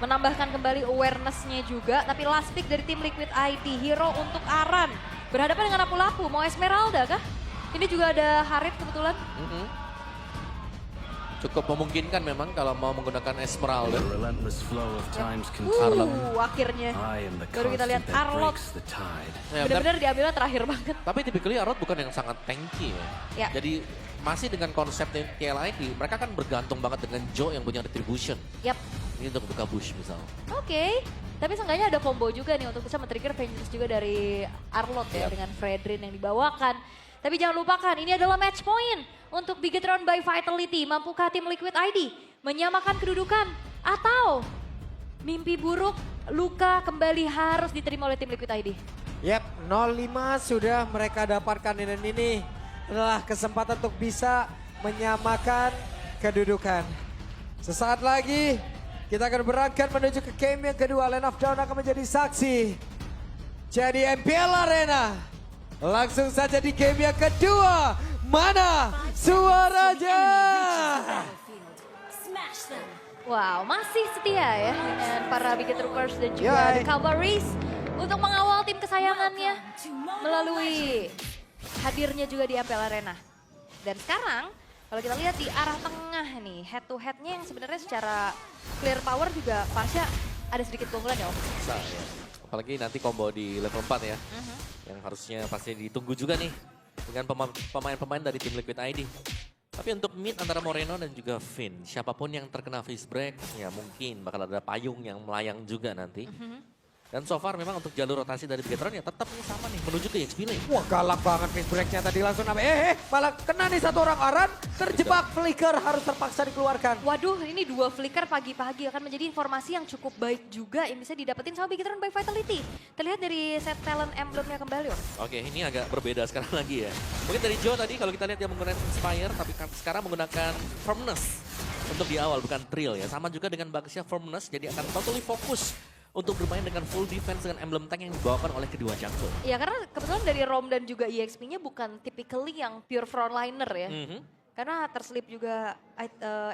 menambahkan kembali awareness-nya juga. Tapi last pick dari tim Liquid ID, hero untuk Aran. Berhadapan dengan Lapu-Lapu, mau Esmeralda kah? Ini juga ada Harith kebetulan. Cukup memungkinkan memang kalau mau menggunakan Esmeralda. Akhirnya baru kita lihat Arlot. Ya, Benar-benar diambilnya terakhir banget. tapi typically Arlot bukan yang sangat tanky ya. Ya. Jadi masih dengan konsep TLID, mereka kan bergantung banget dengan Joe yang punya retribution. Yap. Ini untuk buka bush misal. Oke. Tapi seenggaknya ada combo juga nih untuk bisa men-trigger vengeance juga dari Arlot ya dengan Fredrin yang dibawakan. Tapi jangan lupakan ini adalah match point untuk Bigetron by Vitality. Mampukah tim Liquid ID menyamakan kedudukan atau mimpi buruk luka kembali harus diterima oleh tim Liquid ID? Yap, 05 sudah mereka dapatkan dan ini adalah kesempatan untuk bisa menyamakan kedudukan. Sesaat lagi kita akan berangkat menuju ke game yang kedua. Land of Dawn akan menjadi saksi. Jadi MPL Arena langsung saja di game yang kedua. Mana suaranya? Wow, masih setia ya dengan para Biget Troopers dan juga The Cavalries untuk mengawal tim kesayangannya melalui hadirnya juga di MPL Arena. Dan sekarang kalau kita lihat di arah tengah nih, head to headnya yang sebenarnya secara clear power juga Pasha ada sedikit keunggulan ya Om. Bisa ya. Apalagi nanti combo di level 4 ya. Yang harusnya pasti ditunggu juga nih dengan pemain-pemain dari tim Liquid ID. Tapi untuk mid antara Moreno dan juga Finn, siapapun yang terkena face break, ya mungkin bakal ada payung yang melayang juga nanti. Dan so far memang untuk jalur rotasi dari Bigetron ya tetap ini sama nih, menuju ke XP lane. Wah galak banget face breaknya tadi langsung namanya. Malah kena nih satu orang Aran. Terjebak flicker harus terpaksa dikeluarkan. Waduh, ini 2 flicker pagi-pagi akan menjadi informasi yang cukup baik juga yang bisa didapetin sama Bigetron by Vitality. Terlihat dari set talent emblemnya kembali Om. Oke, ini agak berbeda sekarang lagi ya. Mungkin dari Joe tadi kalau kita lihat dia menggunakan Inspire, tapi sekarang menggunakan Firmness untuk di awal, bukan Thrill ya. Sama juga dengan Baxia Firmness, jadi akan totally fokus untuk bermain dengan full defense dengan emblem tank yang dibawakan oleh kedua jungle. Ya karena kebetulan dari ROM dan juga EXP-nya bukan typically yang pure frontliner ya. Karena terselip juga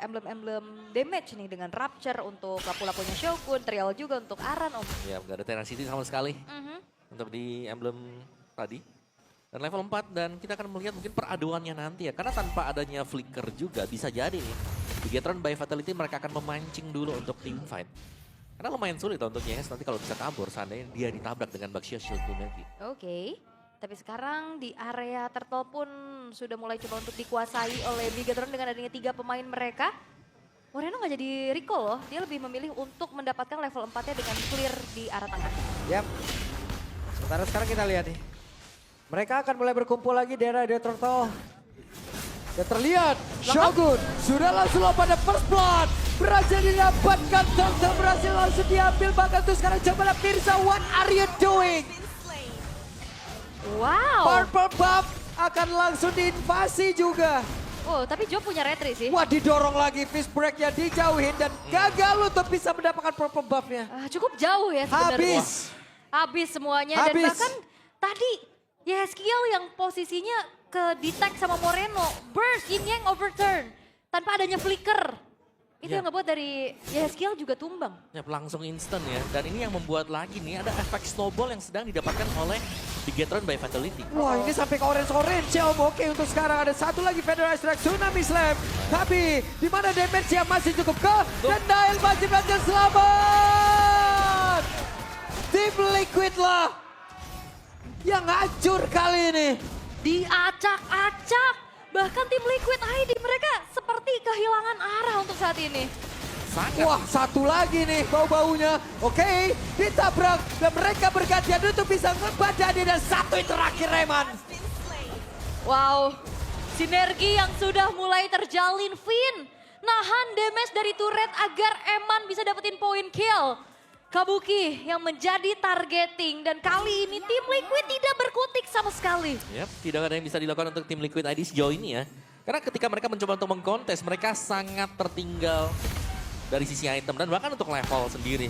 emblem-emblem damage nih dengan Rapture untuk lapu-lapunya Shogun, Trial juga untuk Aran Om. Ya, nggak ada Tenacity sama sekali untuk di emblem tadi. Dan level 4 dan kita akan melihat mungkin peraduannya nanti ya. Karena tanpa adanya flicker juga bisa jadi nih. Bigetron by Vitality mereka akan memancing dulu untuk team fight. Karena lumayan sulit untuk Yes nanti kalau bisa kabur seandainya dia ditabrak dengan Baxia Shield lagi. Oke. Tapi sekarang di area turtle pun sudah mulai coba untuk dikuasai oleh Bigetron dengan adanya 3 pemain mereka. Moreno nggak jadi recall loh, dia lebih memilih untuk mendapatkan level 4-nya dengan clear di arah tengah. Yap. Sementara sekarang kita lihat nih. Mereka akan mulai berkumpul lagi di area turtle. Dan terlihat Shogun sudah langsung pada first blood. Berhasil didapatkan, Turtle berhasil langsung diambil. Bahkan tuh sekarang coba lihat Mirza, what are you doing? Wow. Purple buff akan langsung diinvasi juga. Oh, tapi Joe punya retri sih. Wah, didorong lagi, fist breaknya dijauhin dan gagal untuk bisa mendapatkan purple buffnya. Cukup jauh ya sebenarnya. Habis. Habis semuanya dan Habis. bahkan tadi Yeskiel yang posisinya ke detect sama Moreno. Burst, Yin Yang overturn. Tanpa adanya flicker. Itu yang ngebuat dari Yeskiel juga tumbang. Ya, langsung instant ya. Dan ini yang membuat lagi nih ada efek snowball yang sedang didapatkan oleh Bigetron by Vitality. Wah, ini sampai ke orange-orange ya Om. Oke, untuk sekarang ada satu lagi Federal Strike Tsunami Slam. Tapi di mana damage yang masih cukup ke? Dan Nail masih berhasil selamat. Tim Liquid lah yang hancur kali ini. Diacak-acak. Bahkan tim Liquid ID mereka seperti kehilangan arah untuk saat ini. Sangat. Wah, satu lagi nih bau-baunya. Oke, ditabrak dan mereka bergantian untuk bisa ngebadani dan satu yang terakhir Reman. Wow, sinergi yang sudah mulai terjalin. Finn nahan damage dari turret agar Eman bisa dapetin poin kill. Kabuki yang menjadi targeting dan kali ini tim Liquid tidak berkutik sama sekali. Yap, tidak ada yang bisa dilakukan untuk tim Liquid ID sejauh ini ya. Karena ketika mereka mencoba untuk mengkontes, mereka sangat tertinggal dari sisi item dan bahkan untuk level sendiri.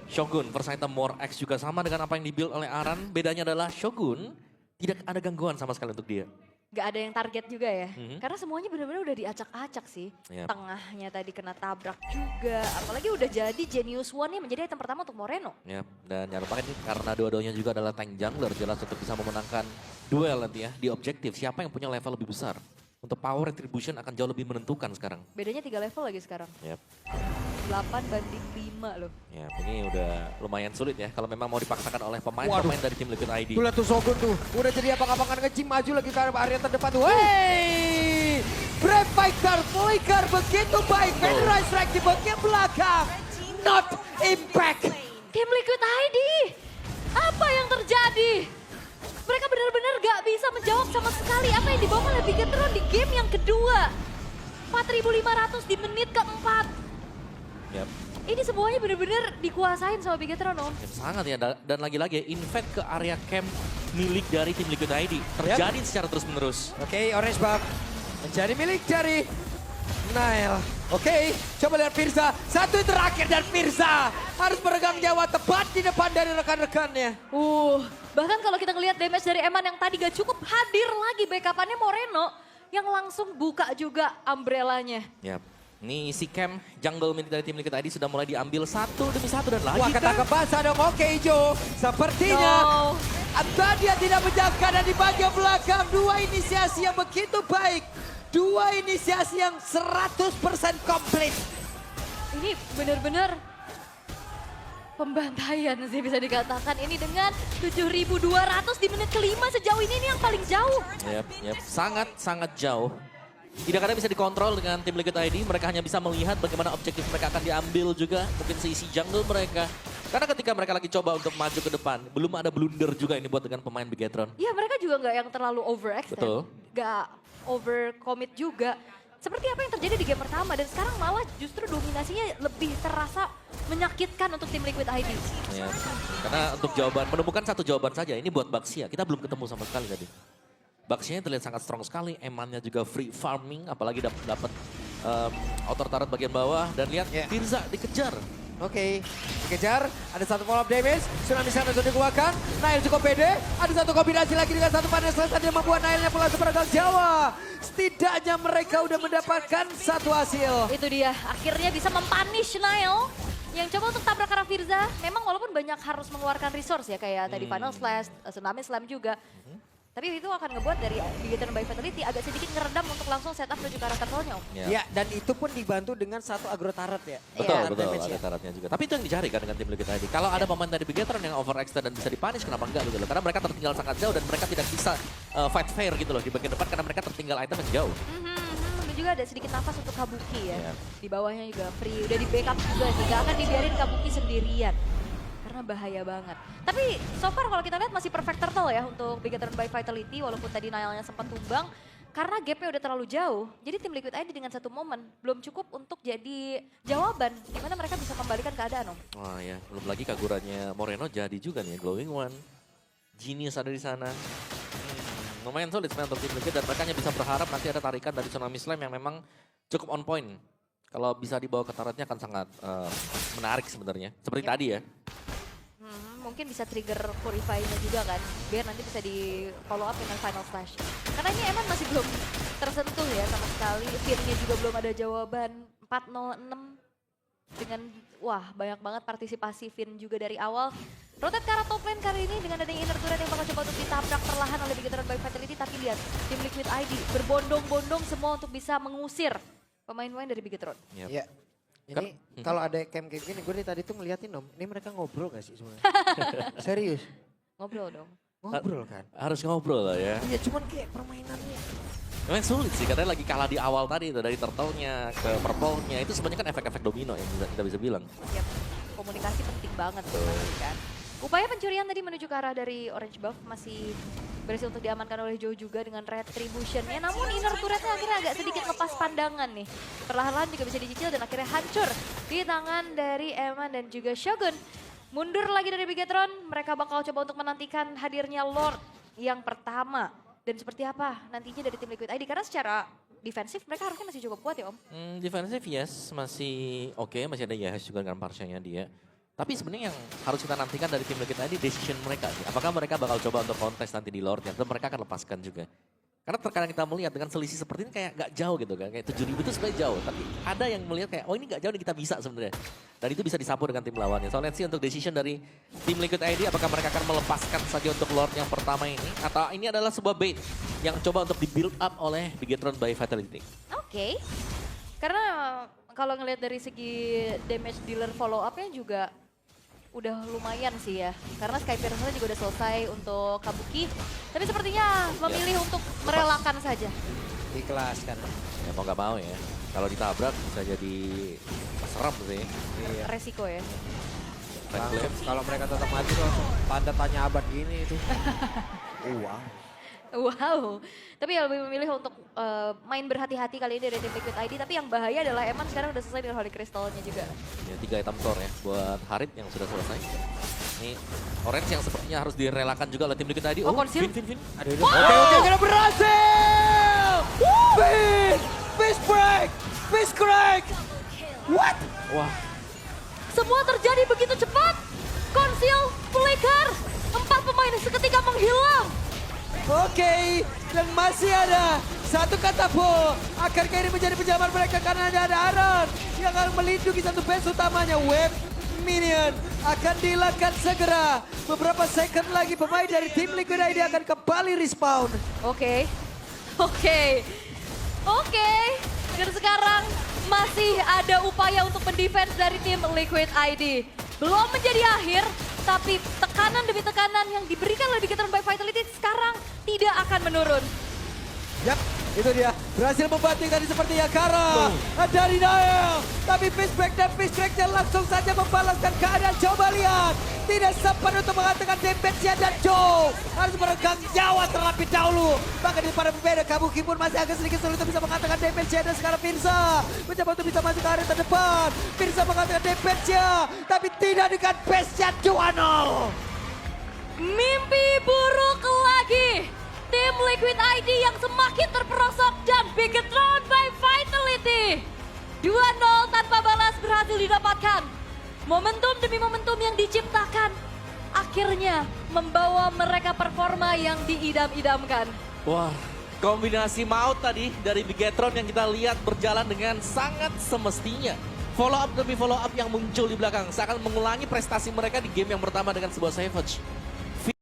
Shogun first item More X juga sama dengan apa yang dibuild oleh Aran. Bedanya adalah Shogun tidak ada gangguan sama sekali untuk dia. Gak ada yang target juga ya. Karena semuanya benar-benar udah diacak-acak sih. Yap. Tengahnya tadi kena tabrak juga. Apalagi udah jadi Genius One-nya menjadi item pertama untuk Moreno. Ya, dan jangan lupa ini karena dua-duanya juga adalah tank jungler, jelas untuk bisa memenangkan duel nanti ya di objektif. Siapa yang punya level lebih besar? Untuk power retribution akan jauh lebih menentukan sekarang. Bedanya 3 level lagi sekarang. Yap. 8 banding 5 loh. Ya, ini udah lumayan sulit ya kalau memang mau dipaksakan oleh Waduh. pemain dari tim Liquid ID. Tuh lihat tuh Shogun tuh, udah jadi abang-abangan nge-gym maju lagi ke area terdepan tuh. Hey! Brave Fighter, flicker begitu baik. Federal Strike di bagian belakang. Not impact. Tim Liquid ID, apa yang terjadi? Mereka benar-benar gak bisa menjawab sama sekali apa yang dibawa oleh Bigetron di game yang kedua. 4.500 di menit keempat. Yap. Ini semuanya benar-benar dikuasain sama Bigetron, Om. Ya, sangat ya, dan lagi-lagi invade ke area camp milik dari tim Liquid ID. Terjadi secara terus-menerus. Oke, Orange Buff menjadi milik dari Nile. Oke, coba lihat Firza. Satu terakhir dan Firza harus meregang nyawa tepat di depan dari rekan-rekannya. Bahkan kalau kita ngelihat damage dari Eman yang tadi gak cukup, hadir lagi backup-annya Moreno yang langsung buka juga umbrellanya. Yap. Ini isi camp jungle milik dari tim Liquid ID sudah mulai diambil satu demi satu dan lagi Wah, ketangkep basah dong. Oke, Ijo. Sepertinya Abtadia tidak menjaga dan di bagian belakang dua inisiasi yang begitu baik. Dua inisiasi yang 100% komplit. Ini benar-benar pembantaian sih bisa dikatakan. Ini dengan 7.200 di menit kelima sejauh ini yang paling jauh. Yap. Sangat jauh. Tidak ada bisa dikontrol dengan tim Liquid ID. Mereka hanya bisa melihat bagaimana objektif mereka akan diambil juga. Mungkin seisi jungle mereka. Karena ketika mereka lagi coba untuk maju ke depan, belum ada blunder juga ini buat dengan pemain Bigetron. Iya, mereka juga nggak yang terlalu overextend. Betul. Nggak overcommit juga. Seperti apa yang terjadi di game pertama. Dan sekarang malah justru dominasinya lebih terasa menyakitkan untuk tim Liquid ID. Ya. Karena untuk jawaban, menemukan satu jawaban saja. Ini buat Baxia. Kita belum ketemu sama sekali tadi. Baxia terlihat sangat strong sekali. Emannya juga free farming. Apalagi dapat outer turret bagian bawah. Dan lihat Firza dikejar. Oke, dikejar, ada satu follow up damage, Tsunami sana sudah dikeluarkan, Nail cukup pede, ada satu kombinasi lagi dengan satu panas selesai yang membuat Nailnya pulang seberangkal Jawa. Setidaknya mereka udah mendapatkan satu hasil. Itu dia, akhirnya bisa mempunish Nile yang coba untuk tabrak arah Firza. Memang walaupun banyak harus mengeluarkan resource ya, kayak tadi Final Slash, Tsunami Slam juga. Tapi itu akan ngebuat dari Bigetron by Fatality agak sedikit ngeredam untuk langsung setup menuju ke arah turtle-nya, Om. Ya, dan itu pun dibantu dengan satu agro turret ya. Betul, ada turretnya juga. Tapi itu yang dicari kan dengan tim Liquid ID. Kalau ada pemain dari Bigetron yang overextend dan bisa dipunish, kenapa enggak gitu loh. Karena mereka tertinggal sangat jauh dan mereka tidak bisa fight fair gitu loh di bagian depan karena mereka tertinggal item yang jauh. Dan juga ada sedikit nafas untuk Kabuki ya. Di bawahnya juga free, udah di backup juga sih. Gak akan dibiarin Kabuki sendirian. Karena bahaya banget. Tapi so far kalau kita lihat masih perfect turtle ya untuk Bigetron by Vitality. Walaupun tadi Nile-nya sempat tumbang. Karena gapnya udah terlalu jauh. Jadi tim Liquid ID dengan satu momen belum cukup untuk jadi jawaban. Dimana mereka bisa kembalikan keadaan, Om. Wah ya, belum lagi kagurannya Moreno jadi juga nih, Glowing One. Genius ada di sana. Lumayan sulit sebenarnya untuk tim Liquid dan mereka hanya bisa berharap nanti ada tarikan dari Tsunami Slam yang memang cukup on point. Kalau bisa dibawa ke turretnya akan sangat menarik sebenarnya. Seperti tadi ya. Mungkin bisa trigger Purify-nya juga kan. Biar nanti bisa di follow up dengan Final Slash. Karena ini emang masih belum tersentuh ya sama sekali. Fin-nya juga belum ada jawaban. 406 dengan wah banyak banget partisipasi Fin juga dari awal. Rotate ke arah top lane kali ini dengan adanya inner turret yang bakal coba untuk ditabrak perlahan oleh Bigetron by Fatality. Tapi lihat tim Liquid ID berbondong-bondong semua untuk bisa mengusir pemain-pemain dari Bigetron. Ya. Ini kalau ada camp kayak gini, gue dari tadi tuh ngeliatin Om, ini mereka ngobrol gak sih sebenarnya? Serius? Ngobrol dong. Ngobrol kan? Harus ngobrol lah ya. Ya cuman kayak permainannya. Memang sulit sih, katanya lagi kalah di awal tadi itu. Dari turtle-nya ke purple-nya, itu sebenarnya kan efek-efek domino yang kita bisa bilang. Yap, komunikasi penting banget kan. Upaya pencurian tadi menuju ke arah dari Orange Buff masih berhasil untuk diamankan oleh Joe juga dengan Retribution-nya. Namun inner turretnya akhirnya agak sedikit lepas pandangan nih. Perlahan-lahan juga bisa dicicil dan akhirnya hancur di tangan dari Eman dan juga Shogun. Mundur lagi dari Bigetron, mereka bakal coba untuk menantikan hadirnya Lord yang pertama. Dan seperti apa nantinya dari tim Liquid ID, karena secara defensif mereka harusnya masih cukup kuat ya Om. Defensif yes, masih oke, masih ada Yahes juga dengan parsialnya dia. Tapi sebenarnya yang harus kita nantikan dari tim Liquid ID decision mereka sih. Apakah mereka bakal coba untuk kontes nanti di Lord, atau mereka akan lepaskan juga. Karena terkadang kita melihat dengan selisih seperti ini kayak gak jauh gitu kan. Kayak 7.000 itu sebenarnya jauh. Tapi ada yang melihat kayak, oh ini gak jauh nih kita bisa sebenarnya. Dan itu bisa disapu dengan tim lawannya. So let's see untuk decision dari tim Liquid ID. Apakah mereka akan melepaskan saja untuk Lord yang pertama ini. Atau ini adalah sebuah bait yang coba untuk di-build up oleh Bigetron by Vitality. Oke. Karena kalau ngelihat dari segi damage dealer follow up-nya juga udah lumayan sih ya. Karena Sky Piercer juga udah selesai untuk Kabuki. Tapi sepertinya memilih untuk merelakan saja. Ikhlas kan. Ya mau gak mau ya. Kalau ditabrak bisa jadi serem sih. Iya. Resiko ya. Kalau mereka tetap mati tuh tanda tanya abad gini itu. Wow. Wow. Tapi ya lebih memilih untuk main berhati-hati kali ini dari tim Liquid ID. Tapi yang bahaya adalah Eman sekarang udah selesai dengan Holy Crystal-nya juga. Ya, 3 item core ya buat Harit yang sudah selesai. Ini Orange yang sepertinya harus direlakan juga oleh tim Liquid ID. Oh, Conceal? Vin. Aduh, oke, kena berhasil! Fish break! Fish crack! What? Wah, Semua terjadi begitu cepat. Conceal, flicker. 4 pemain seketika menghilang. Oke, dan masih ada satu kata po. Akankah ini menjadi penjaman mereka karena ada Aaron yang akan melindungi satu base utamanya. Web minion akan dilakukan segera. Beberapa second lagi pemain dari tim Liquid ID akan kembali respawn. Oke. Dan sekarang masih ada upaya untuk mendefense dari tim Liquid ID. Belum menjadi akhir, tapi tekanan demi tekanan yang diberikan oleh Bigetron by Vitality sekarang tidak akan menurun. Yap, itu dia. Berhasil membanting tadi seperti Yakara dari Nael. Tapi fishback dan fishbacknya langsung saja membalaskan keadaan. Coba lihat. Tidak sempat untuk mengatakan damage-nya dan Joe harus meregang nyawa terlebih dahulu. Bahkan di depan berbeda, Kabuki pun masih agak sedikit sulit untuk bisa mengatakan damage-nya. Dan sekarang Firsa mencoba untuk bisa masuk ke area terdepan. Firsa mengatakan damage-nya, tapi tidak dengan base-nya 2-0. Mimpi buruk lagi. Tim Liquid ID yang semakin terperosok dan Bigetron by Vitality. 2-0 tanpa balas berhasil didapatkan. Momentum demi momentum yang diciptakan akhirnya membawa mereka performa yang diidam-idamkan. wah, kombinasi maut tadi dari Bigetron yang kita lihat berjalan dengan sangat semestinya. Follow up demi follow up yang muncul di belakang seakan mengulangi prestasi mereka di game yang pertama dengan sebuah Savage.